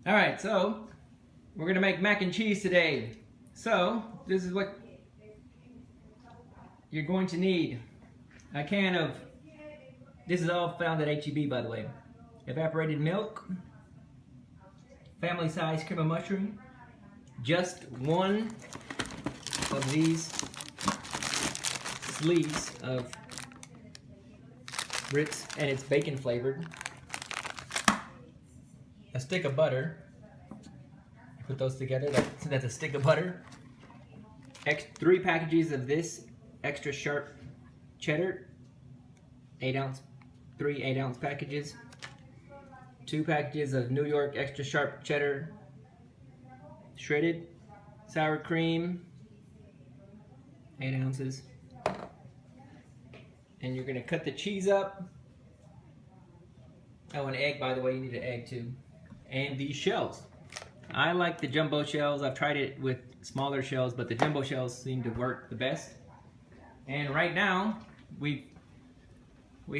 All right, so we're gonna make mac and cheese today. So this is what you're going to need. A can of, this is all found at HEB by the way, evaporated milk, family size cream of mushroom, just one of these sleeves of Ritz, and it's bacon flavored, a stick of butter. Put those together, that's a stick of butter. 3 packages of this extra sharp cheddar, 3 8-ounce packages. 2 packages of New York extra sharp cheddar, shredded. Sour cream, 8 ounces. And you're gonna cut the cheese up. Oh, an egg, by the way, you need an egg too. And these shells. I like the jumbo shells. I've tried it with smaller shells, but the jumbo shells seem to work the best. And right now, we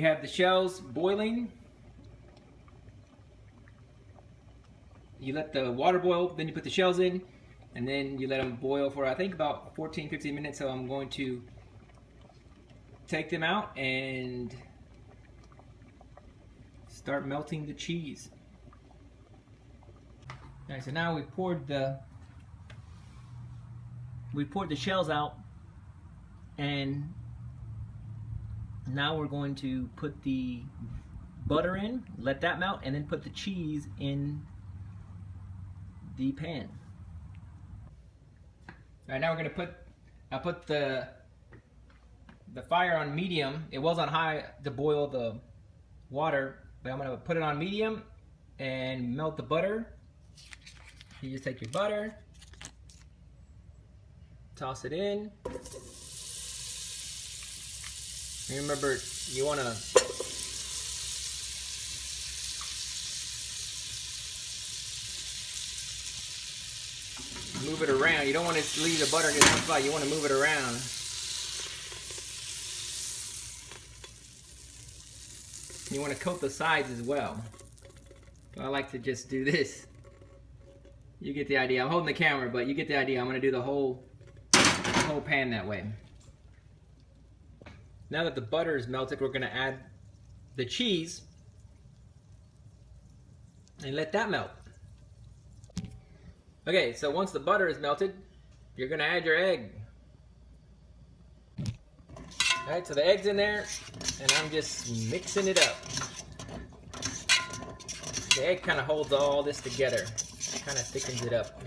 have the shells boiling. You let the water boil, then you put the shells in, and then you let them boil for I think about 14-15 minutes. So I'm going to take them out and start melting the cheese. Alright, so now we've poured the shells out, and now we're going to put the butter in, let that melt, and then put the cheese in the pan. Alright, now we're going to I put the fire on medium. It was on high to boil the water, but I'm going to put it on medium and melt the butter. You just take your butter, toss it in. Remember, you want to move it around. You don't want to leave the butter in one spot. You want to move it around. You want to coat the sides as well. So I like to just do this. You get the idea. I'm holding the camera, but you get the idea. I'm going to do the whole pan that way. Now that the butter is melted, we're going to add the cheese and let that melt. Okay, so once the butter is melted, you're going to add your egg. Alright, so the egg's in there, and I'm just mixing it up. The egg kind of holds all this together. Kind of thickens it up.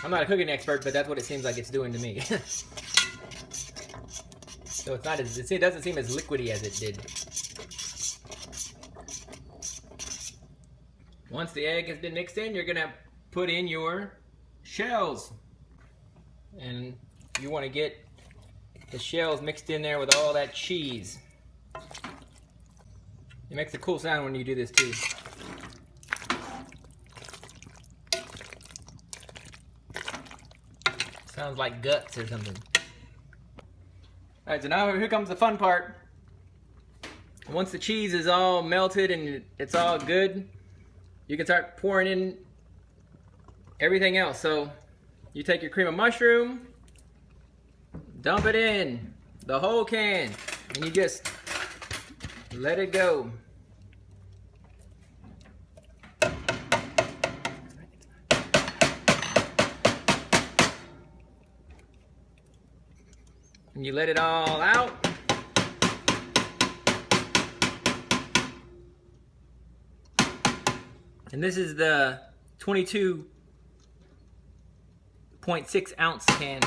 I'm not a cooking expert, but that's what it seems like it's doing to me. So it's not as, it doesn't seem as liquidy as it did. Once the egg has been mixed in, you're gonna put in your shells, and you want to get the shells mixed in there with all that cheese. It makes a cool sound when you do this too. Sounds like guts or something. Alright, so now here comes the fun part. Once the cheese is all melted and it's all good, you can start pouring in everything else. So you take your cream of mushroom, dump it in, the whole can, and you just let it go. And you let it all out. And this is the 22.6 ounce can.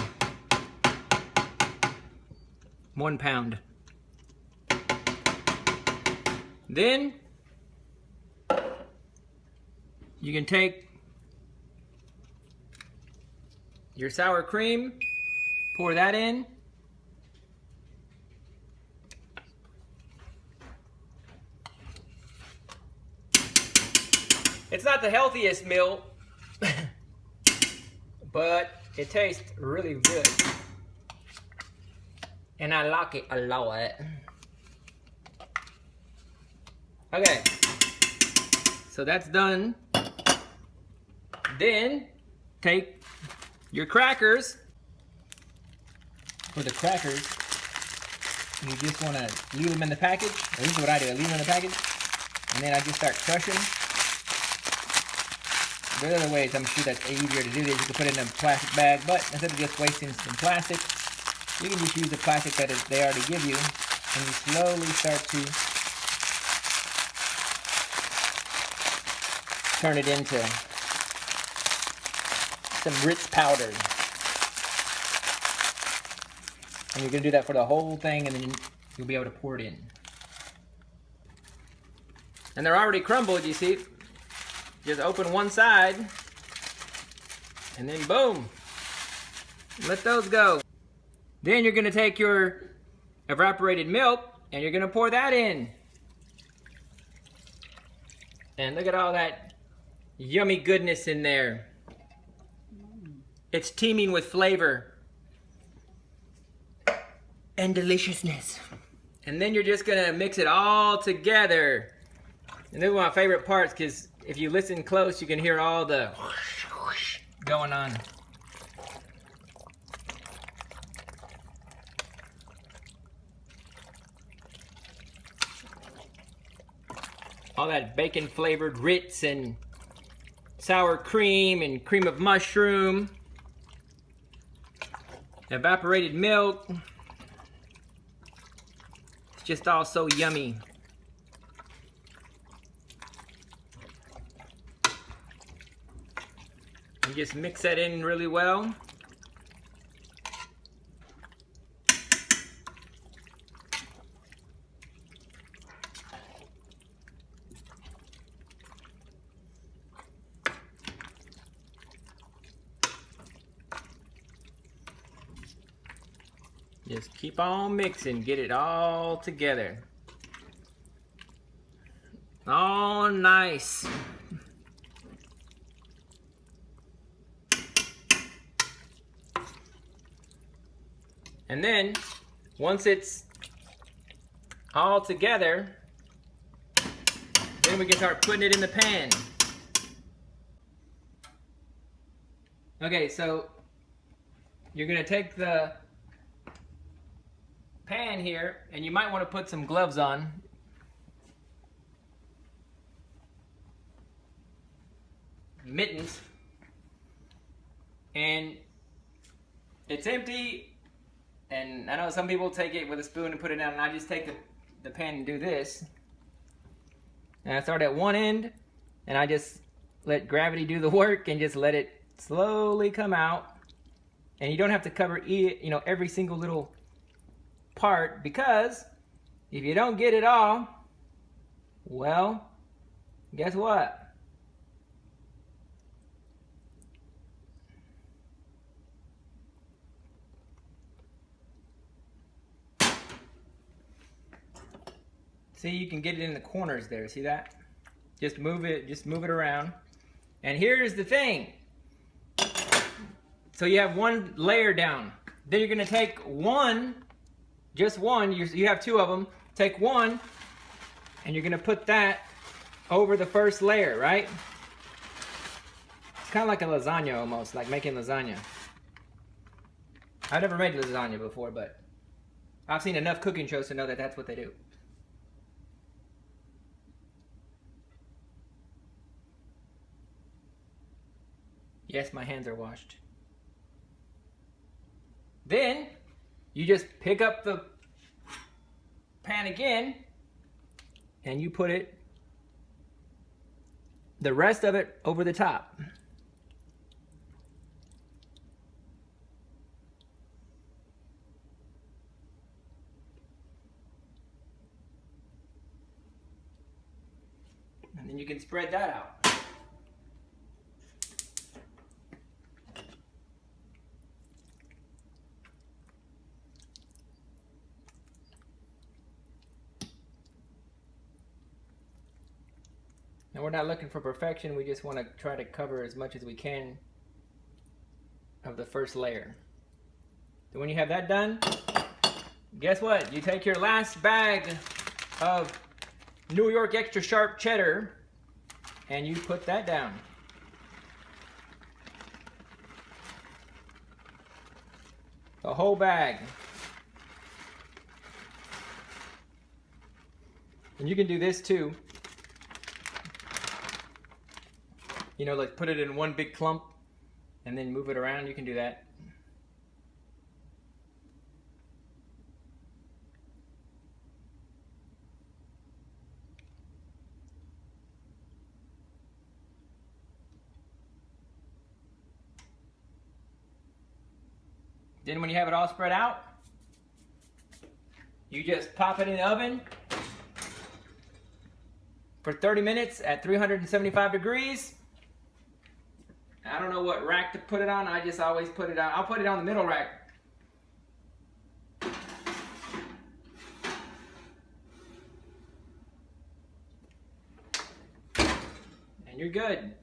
1 pound. Then you can take your sour cream, pour that in. It's not the healthiest meal, but it tastes really good. And I like it a lot. Okay, so that's done. Then take your crackers. For the crackers, you just want to leave them in the package. Or this is what I do, I leave them in the package, and then I just start crushing. There are other ways I'm sure that's easier to do this. You can put it in a plastic bag, but instead of just wasting some plastic, you can just use the plastic that they already give you, and you slowly start to turn it into some Ritz powder. And you're going to do that for the whole thing, and then you'll be able to pour it in. And they're already crumbled, you see. Just open one side, and then boom. Let those go. Then you're going to take your evaporated milk, and you're going to pour that in. And look at all that yummy goodness in there. It's teeming with flavor and deliciousness. And then you're just gonna mix it all together. And this is one of my favorite parts, because if you listen close, you can hear all the whoosh, whoosh going on. All that bacon flavored Ritz and sour cream and cream of mushroom, evaporated milk. It's just all so yummy. And just mix that in really well. Just keep on mixing, get it all together. All nice. And then, once it's all together, then we can start putting it in the pan. Okay, so you're gonna take the pan here, and you might want to put some gloves on. Mittens. And it's empty, and I know some people take it with a spoon and put it down, and I just take the pan and do this. And I start at one end, and I just let gravity do the work and just let it slowly come out. And you don't have to cover every single little part, because if you don't get it all, well, guess what? See, you can get it in the corners there. See that? Just move it around. And here's the thing. So you have one layer down. Then you're gonna take one, just one, you have two of them. Take one, and you're gonna put that over the first layer, right? It's kind of like a lasagna almost, like making lasagna. I've never made lasagna before, but I've seen enough cooking shows to know that that's what they do. Yes, my hands are washed. Then, you just pick up the pan again, and you put the rest of it over the top. And then you can spread that out. And we're not looking for perfection, we just want to try to cover as much as we can of the first layer. So when you have that done, guess what? You take your last bag of New York extra sharp cheddar, and you put that down. The whole bag. And you can do this too. You know, like put it in one big clump and then move it around. You can do that. Then when you have it all spread out, you just pop it in the oven for 30 minutes at 375 degrees. I don't know what rack to put it on. I just always put it on. I'll put it on the middle rack. And you're good.